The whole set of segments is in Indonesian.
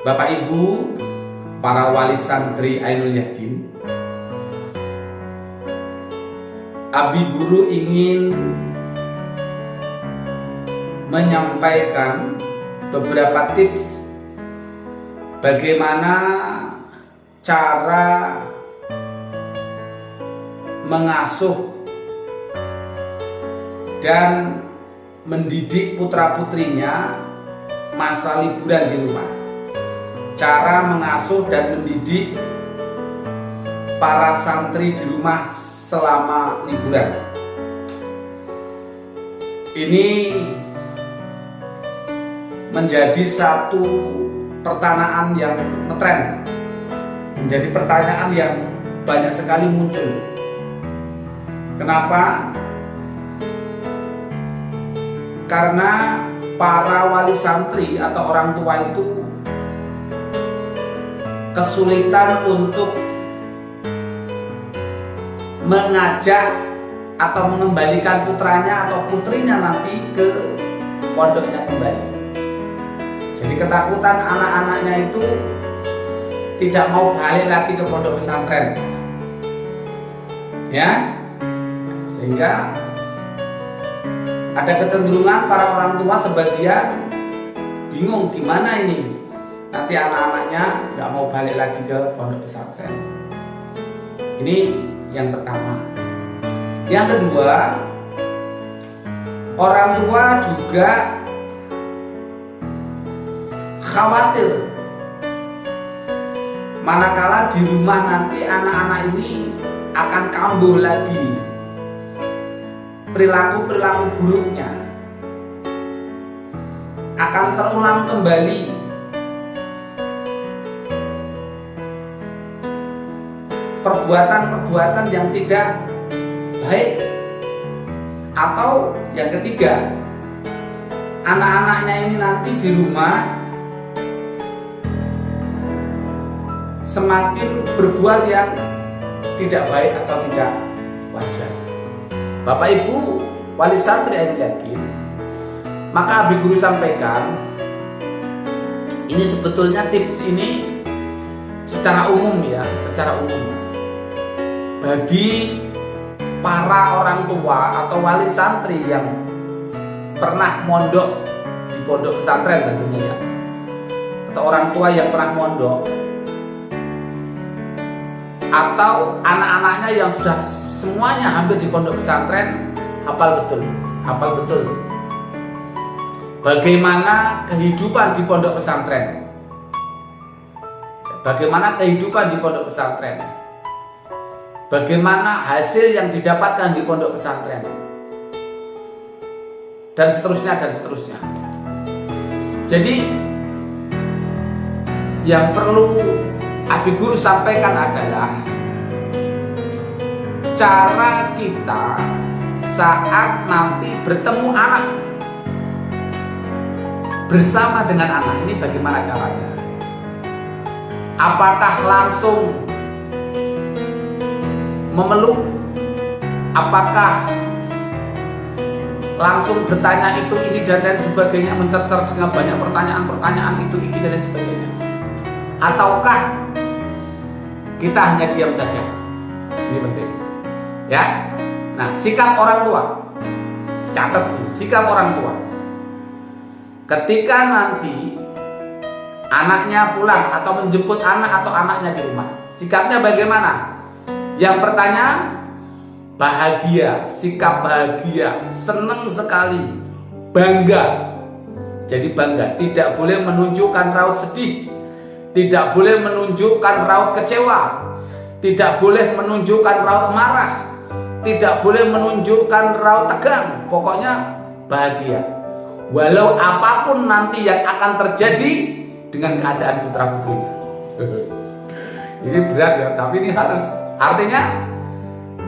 Bapak Ibu, para wali santri Ainul Yakin, Abi Guru ingin menyampaikan beberapa tips bagaimana cara mengasuh dan mendidik putra-putrinya masa liburan di rumah. Cara mengasuh dan mendidik para santri di rumah selama liburan. Ini menjadi satu pertanyaan yang ngetren, menjadi pertanyaan yang banyak sekali muncul. Kenapa? Karena para wali santri atau orang tua itu kesulitan untuk mengajak atau mengembalikan putranya atau putrinya nanti ke pondoknya kembali. Jadi ketakutan anak-anaknya itu tidak mau balik lagi ke pondok pesantren, ya, sehingga ada kecenderungan para orang tua sebagian bingung gimana ini nanti anak-anaknya nggak mau balik lagi ke pondok pesantren. Ini yang pertama. Yang kedua, orang tua juga khawatir manakala di rumah nanti anak-anak ini akan kambuh lagi perilaku-perilaku buruknya, akan terulang kembali perbuatan-perbuatan yang tidak baik. Atau yang ketiga, anak-anaknya ini nanti di rumah semakin berbuat yang tidak baik atau tidak wajar. Bapak Ibu wali santri Ainul Yakin, maka Abi Guru sampaikan ini sebetulnya tips ini secara umum, ya, secara umum bagi para orang tua atau wali santri yang pernah mondok di pondok pesantren tentunya, ya, atau orang tua yang pernah mondok atau anak-anaknya yang sudah semuanya hampir di pondok pesantren, hafal betul bagaimana kehidupan di pondok pesantren, bagaimana kehidupan di pondok pesantren, bagaimana hasil yang didapatkan di pondok pesantren, dan seterusnya dan seterusnya. Jadi yang perlu Abi Guru sampaikan adalah cara kita saat nanti bertemu anak, bersama dengan anak ini bagaimana caranya. Apakah langsung memeluk, apakah langsung bertanya itu ini dan lain sebagainya, mencercer dengan banyak pertanyaan-pertanyaan itu ini dan lain sebagainya, ataukah kita hanya diam saja. Ini penting, ya. Nah, sikap orang tua, catat ini, sikap orang tua ketika nanti anaknya pulang atau menjemput anak atau anaknya di rumah, sikapnya bagaimana? Yang pertanyaan bahagia, sikap bahagia, senang sekali, bangga. Jadi bangga, tidak boleh menunjukkan raut sedih, tidak boleh menunjukkan raut kecewa, tidak boleh menunjukkan raut marah, tidak boleh menunjukkan raut tegang. Pokoknya bahagia, walau apapun nanti yang akan terjadi dengan keadaan putra putrinya. Ini berat, ya, tapi ini harus. Artinya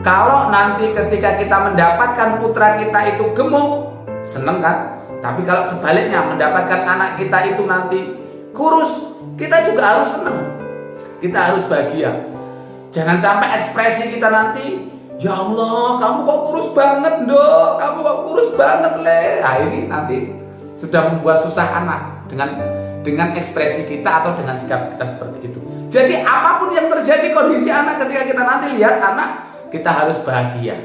kalau nanti ketika kita mendapatkan putra kita itu gemuk, seneng kan? Tapi kalau sebaliknya mendapatkan anak kita itu nanti kurus, kita juga harus seneng, kita harus bahagia. Jangan sampai ekspresi kita nanti, ya Allah, kamu kok kurus banget, Dok, kamu kok kurus banget, Le. Nah, ini nanti sudah membuat susah anak dengan ekspresi kita atau dengan sikap kita seperti itu. Jadi apapun yang terjadi kondisi anak, ketika kita nanti lihat anak, kita harus bahagia,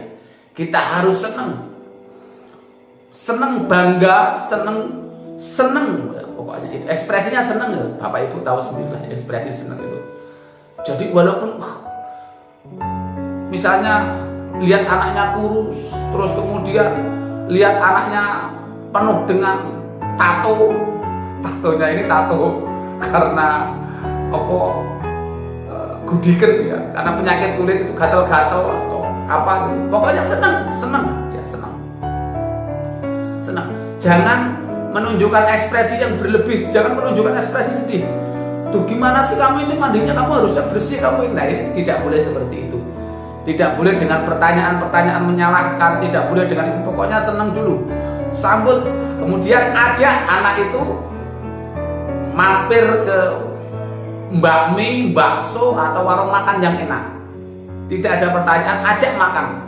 kita harus seneng, bangga, seneng, pokoknya itu ekspresinya seneng. Bapak Ibu tahu sendiri lah ekspresi seneng itu. Jadi walaupun misalnya lihat anaknya kurus, terus kemudian lihat anaknya penuh dengan tatonya ini tato karena apa, gudiken ya, karena penyakit kulit itu gatel-gatel atau apa, pokoknya senang. Jangan menunjukkan ekspresi yang berlebih, jangan menunjukkan ekspresi sedih. Tuh gimana sih kamu ini mandinya, kamu harusnya bersih kamu ini. Nah, ini tidak boleh seperti itu. Tidak boleh dengan pertanyaan-pertanyaan menyalahkan, tidak boleh dengan itu. Pokoknya senang dulu, sambut, kemudian ajak anak itu mampir ke bakmi, bakso atau warung makan yang enak. Tidak ada pertanyaan, ajak makan.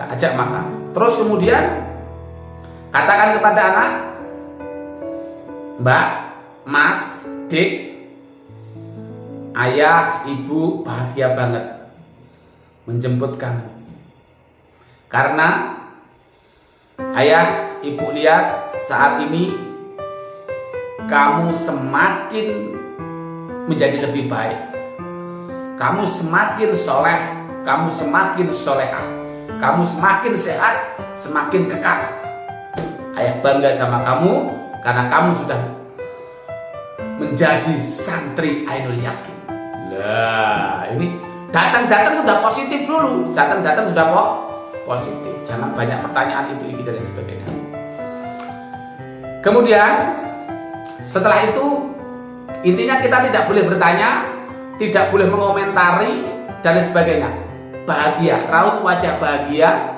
Nah, ajak makan. Terus kemudian katakan kepada anak, Mbak, Mas, Dik, ayah, ibu bahagia banget menjemput kamu. Karena ayah, ibu lihat saat ini kamu semakin menjadi lebih baik. Kamu semakin soleh, kamu semakin solehah, kamu semakin sehat, semakin kekal. Ayah bangga sama kamu karena kamu sudah menjadi santri Ainul Yakin. Nah, ini datang sudah positif dulu, datang sudah positif. Jangan banyak pertanyaan itu dan lain sebagainya. Kemudian setelah itu intinya kita tidak boleh bertanya, tidak boleh mengomentari dan lain sebagainya. Bahagia, raut wajah bahagia,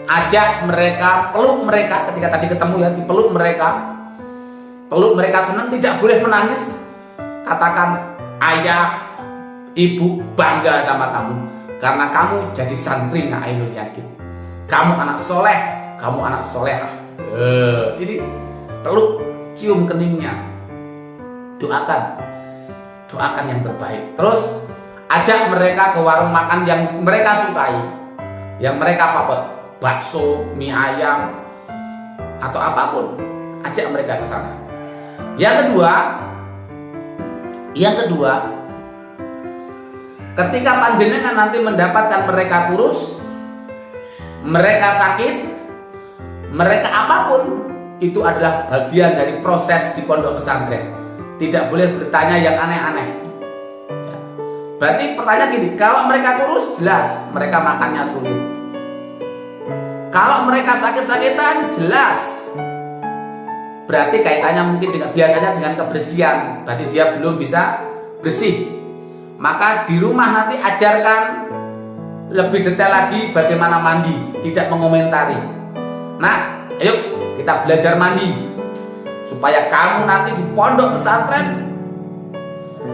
ajak mereka, peluk mereka ketika tadi ketemu ya, dipeluk mereka senang, tidak boleh menangis. Katakan ayah, ibu bangga sama kamu karena kamu jadi santrinya Ainul Yakin. Kamu anak soleh, kamu anak solehah. Ini peluk, cium keningnya, doakan yang terbaik. Terus ajak mereka ke warung makan yang mereka sukai, yang mereka papot, bakso, mie ayam, atau apapun. Ajak mereka ke sana. Yang kedua, ketika panjenengan nanti mendapatkan mereka kurus, mereka sakit, mereka apapun, itu adalah bagian dari proses di pondok pesantren. Tidak boleh bertanya yang aneh-aneh. Berarti pertanyaan gini, kalau mereka kurus jelas mereka makannya sulit. Kalau mereka sakit-sakitan jelas berarti kaitannya mungkin biasanya dengan kebersihan, berarti dia belum bisa bersih. Maka di rumah nanti ajarkan lebih detail lagi bagaimana mandi, tidak mengomentari. Nah, ayo kita belajar mandi supaya kamu nanti di pondok pesantren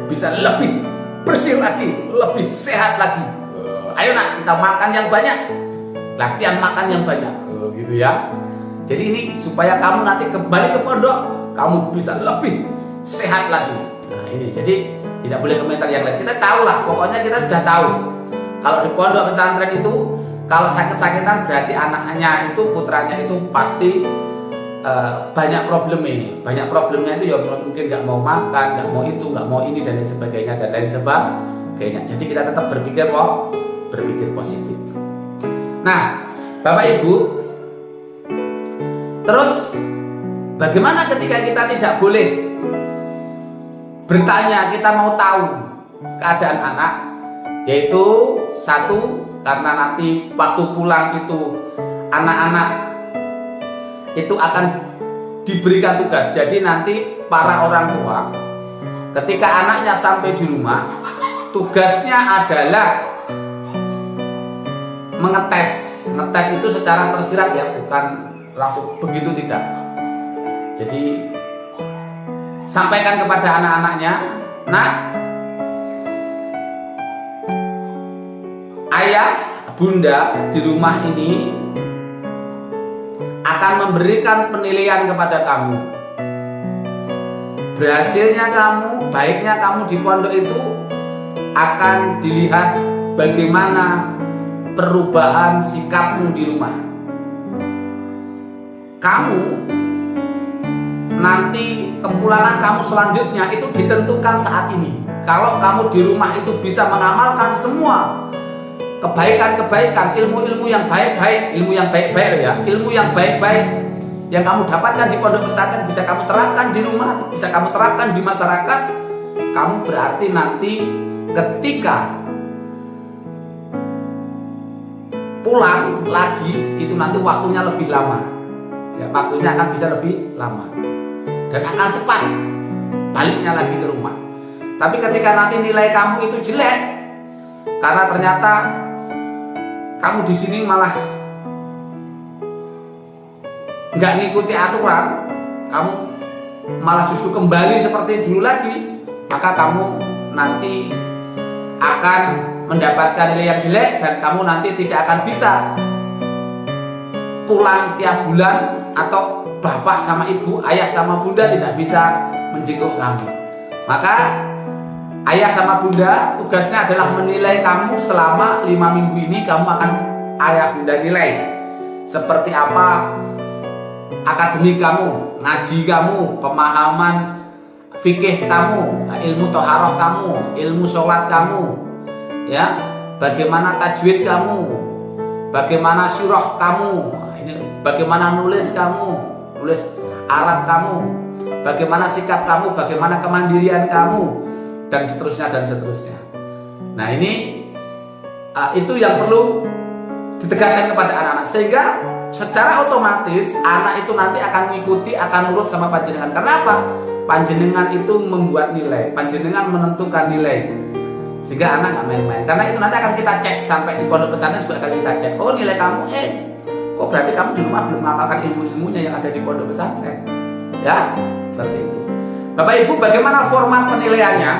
bisa lebih bersih lagi, lebih sehat lagi. Ayo nak, kita makan yang banyak, latihan makan yang banyak, gitu ya. Jadi ini supaya kamu nanti kembali ke pondok, kamu bisa lebih sehat lagi. Nah ini, jadi tidak boleh komentar yang lain. Kita tahu lah, pokoknya kita sudah tahu. Kalau di pondok pesantren itu, kalau sakit-sakitan berarti anaknya itu, putranya itu pasti banyak problem ini. Banyak problemnya itu ya mungkin nggak mau makan, nggak mau itu, nggak mau ini dan lain sebagainya dan lain sebagainya. Jadi kita tetap berpikir positif. Nah, Bapak Ibu, terus bagaimana ketika kita tidak boleh bertanya, kita mau tahu keadaan anak, yaitu satu, karena nanti waktu pulang itu anak-anak itu akan diberikan tugas. Jadi nanti para orang tua ketika anaknya sampai di rumah, tugasnya adalah ngetes itu secara tersirat ya, bukan langsung begitu, tidak. Jadi sampaikan kepada anak-anaknya, nah, ayah, bunda di rumah ini akan memberikan penilaian kepada kamu. Berhasilnya kamu, baiknya kamu di pondok itu akan dilihat bagaimana perubahan sikapmu di rumah. Kamu nanti kepulangan kamu selanjutnya itu ditentukan saat ini. Kalau kamu di rumah itu bisa mengamalkan semua kebaikan-kebaikan, ilmu-ilmu yang baik-baik, ilmu yang baik-baik yang kamu dapatkan di pondok pesantren bisa kamu terapkan di rumah, bisa kamu terapkan di masyarakat. Kamu berarti nanti ketika pulang lagi itu nanti waktunya lebih lama, ya, waktunya akan bisa lebih lama dan akan cepat baliknya lagi ke rumah. Tapi ketika nanti nilai kamu itu jelek karena ternyata kamu di sini malah nggak ngikuti aturan, kamu malah justru kembali seperti dulu lagi, maka kamu nanti akan mendapatkan nilai yang jelek dan kamu nanti tidak akan bisa pulang tiap bulan, atau bapak sama ibu, ayah sama bunda tidak bisa menjenguk kamu. Maka ayah sama bunda tugasnya adalah menilai kamu selama 5 minggu ini. Kamu akan ayah bunda nilai seperti apa akademik kamu, ngaji kamu, pemahaman fikih kamu, ilmu toharoh kamu, ilmu sholat kamu, ya, bagaimana tajwid kamu, bagaimana syurah kamu, ini bagaimana nulis kamu, nulis Arab kamu, bagaimana sikap kamu, bagaimana kemandirian kamu, dan seterusnya dan seterusnya. Nah ini itu yang perlu ditegaskan kepada anak-anak, sehingga secara otomatis anak itu nanti akan mengikuti, akan nurut sama panjenengan. Kenapa? Panjenengan itu membuat nilai, panjenengan menentukan nilai, sehingga anak nggak main-main. Karena itu nanti akan kita cek sampai di pondok pesantren juga akan kita cek. Oh nilai kamu oh berarti kamu di rumah belum mengamalkan ilmu-ilmunya yang ada di pondok pesantren, ya, seperti itu. Bapak Ibu, bagaimana format penilaiannya?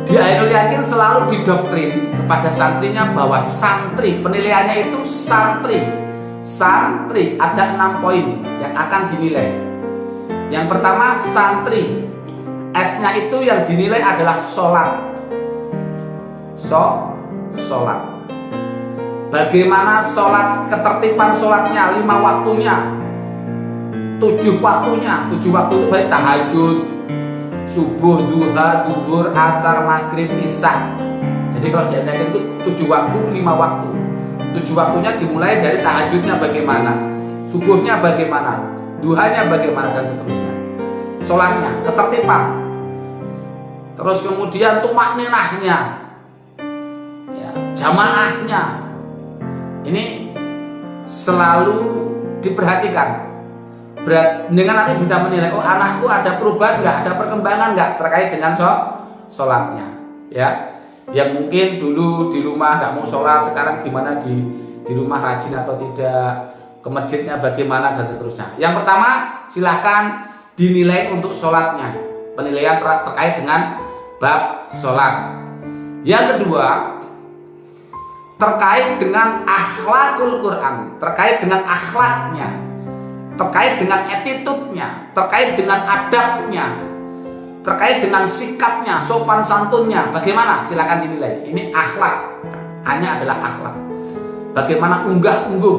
Di Ainul Yakin selalu didoktrin kepada santrinya bahwa santri, penilaiannya itu santri ada 6 poin yang akan dinilai. Yang pertama santri, S-nya itu yang dinilai adalah sholat. Sholat. Bagaimana sholat, ketertiban sholatnya, 5 waktunya, 7 waktunya. 7 waktu itu baik tahajud, subuh, duha, duhur, asar, maghrib, isya. Jadi kalau jadikan itu 7 waktu, 5 waktu. 7 waktunya dimulai dari tahajudnya bagaimana, subuhnya bagaimana, duhanya bagaimana, dan seterusnya. Sholatnya, ketertiban. Terus kemudian tumakninahnya, ya, jamaahnya. Ini selalu diperhatikan. Dengan nanti bisa menilai, oh anakku ada perubahan nggak, ada perkembangan nggak terkait dengan sholatnya, ya. Yang mungkin dulu di rumah nggak mau sholat, sekarang gimana di rumah rajin atau tidak, ke masjidnya bagaimana, dan seterusnya. Yang pertama, silahkan dinilai untuk sholatnya, penilaian terkait dengan bab sholat. Yang kedua, terkait dengan akhlakul Quran, terkait dengan akhlaknya, terkait dengan attitude-nya, terkait dengan adabnya, terkait dengan sikapnya, sopan santunnya, bagaimana? Silakan dinilai. Ini akhlak, hanya adalah akhlak. Bagaimana unggah-ungguh?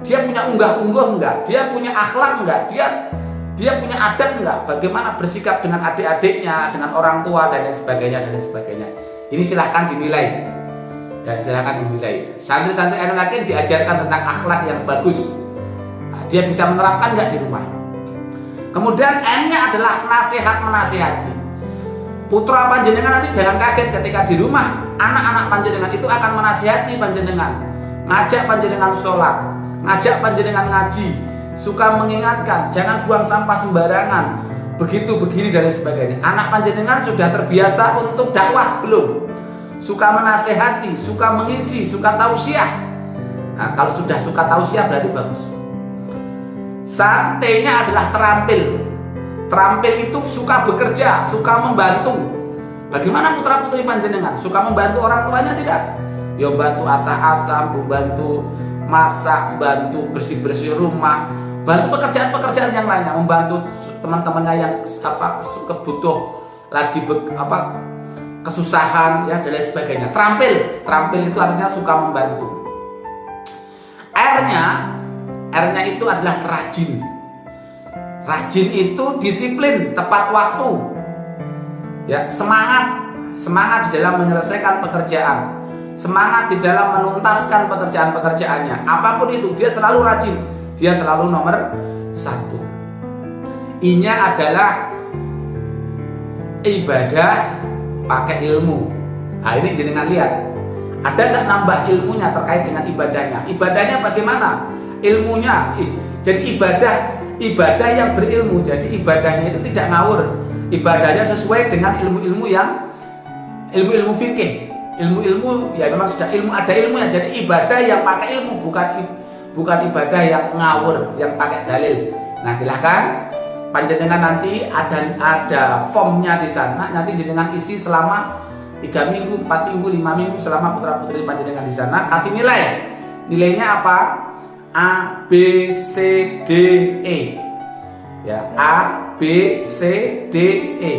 Dia punya unggah-ungguh enggak? Dia punya akhlak enggak? Dia punya adab enggak? Bagaimana bersikap dengan adik-adiknya, dengan orang tua, dan lain sebagainya, dan lain sebagainya. Ini silakan dinilai. Ya, silakan dinilai. Santri-santri Ainul Yakin diajarkan tentang akhlak yang bagus. Dia bisa menerapkan nggak di rumah. Kemudian N-nya adalah nasihat menasihati. Putra panjenengan nanti jangan kaget ketika di rumah anak-anak panjenengan itu akan menasihati panjenengan, ngajak panjenengan sholat, ngajak panjenengan ngaji, suka mengingatkan jangan buang sampah sembarangan, begitu begini dan sebagainya. Anak panjenengan sudah terbiasa untuk dakwah belum? Suka menasihati, suka mengisi, suka tausiah. Nah, kalau sudah suka tausiah berarti bagus. T-nya adalah terampil. Terampil itu suka bekerja, suka membantu. Bagaimana putra putri panjenengan? Suka membantu orang tuanya tidak? Ya bantu asah-asah, membantu masak, bantu bersih-bersih rumah, bantu pekerjaan-pekerjaan yang lainnya, membantu teman-temannya yang kebutuh lagi kesusahan ya dan lain sebagainya. Terampil itu artinya suka membantu. R-nya itu adalah rajin. Rajin itu disiplin, tepat waktu. Ya, semangat di dalam menyelesaikan pekerjaan. Semangat di dalam menuntaskan pekerjaan-pekerjaannya. Apapun itu, dia selalu rajin. Dia selalu nomor 1. I-nya adalah ibadah pakai ilmu. Nah, ini jenengan lihat. Ada nggak nambah ilmunya terkait dengan ibadahnya? Ibadahnya bagaimana? Ilmunya. Jadi ibadah yang berilmu. Jadi ibadahnya itu tidak ngawur. Ibadahnya sesuai dengan ilmu-ilmu ilmu fikih. Ilmu ya memang sudah ada ilmunya. Jadi ibadah yang pakai ilmu, bukan ibadah yang ngawur, yang pakai dalil. Nah, silahkan panjenengan nanti ada formnya di sana. Nanti jenengan isi selama 3 minggu, 4 minggu, 5 minggu selama putra putri panjenengan di sana. Kasih nilai. Nilainya apa? A, B, C, D, E. Ya, A, B, C, D, E.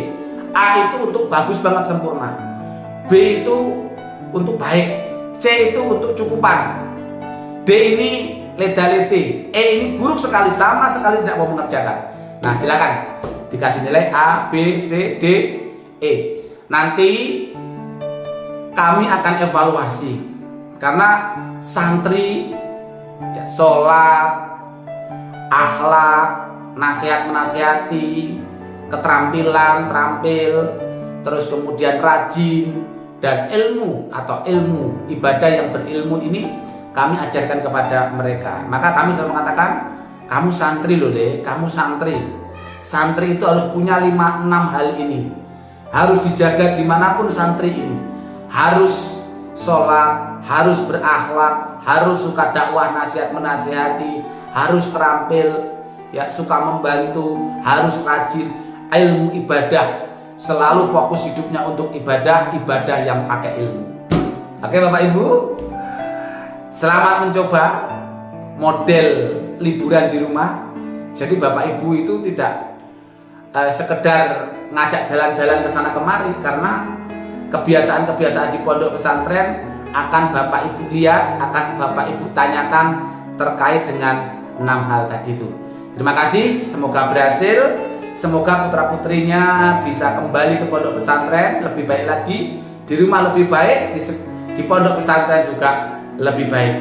A itu untuk bagus banget, sempurna. B itu untuk baik. C itu untuk cukupan. D ini leda-lede. E ini buruk sekali, sama sekali tidak mau mengerjakan. Nah, silakan dikasih nilai A, B, C, D, E. Nanti kami akan evaluasi karena santri ya, sholat, akhlak, nasihat menasihati, keterampilan, terampil, terus kemudian rajin, dan ilmu atau ilmu ibadah yang berilmu ini kami ajarkan kepada mereka. Maka kami selalu mengatakan, kamu santri loh Le, kamu santri. Santri itu harus punya 5-6 hal ini. Harus dijaga dimanapun santri ini. Harus sholat, harus berakhlak, harus suka dakwah, nasihat menasihati, harus terampil, ya suka membantu, harus rajin, ilmu ibadah, selalu fokus hidupnya untuk ibadah yang pakai ilmu. Oke Bapak Ibu, selamat mencoba model liburan di rumah. Jadi Bapak Ibu itu tidak sekedar ngajak jalan-jalan ke sana kemari, karena kebiasaan-kebiasaan di pondok pesantren akan Bapak Ibu lihat, akan Bapak Ibu tanyakan terkait dengan 6 hal tadi itu. Terima kasih, semoga berhasil. Semoga putra-putrinya bisa kembali ke pondok pesantren lebih baik lagi, di rumah lebih baik, di pondok pesantren juga lebih baik.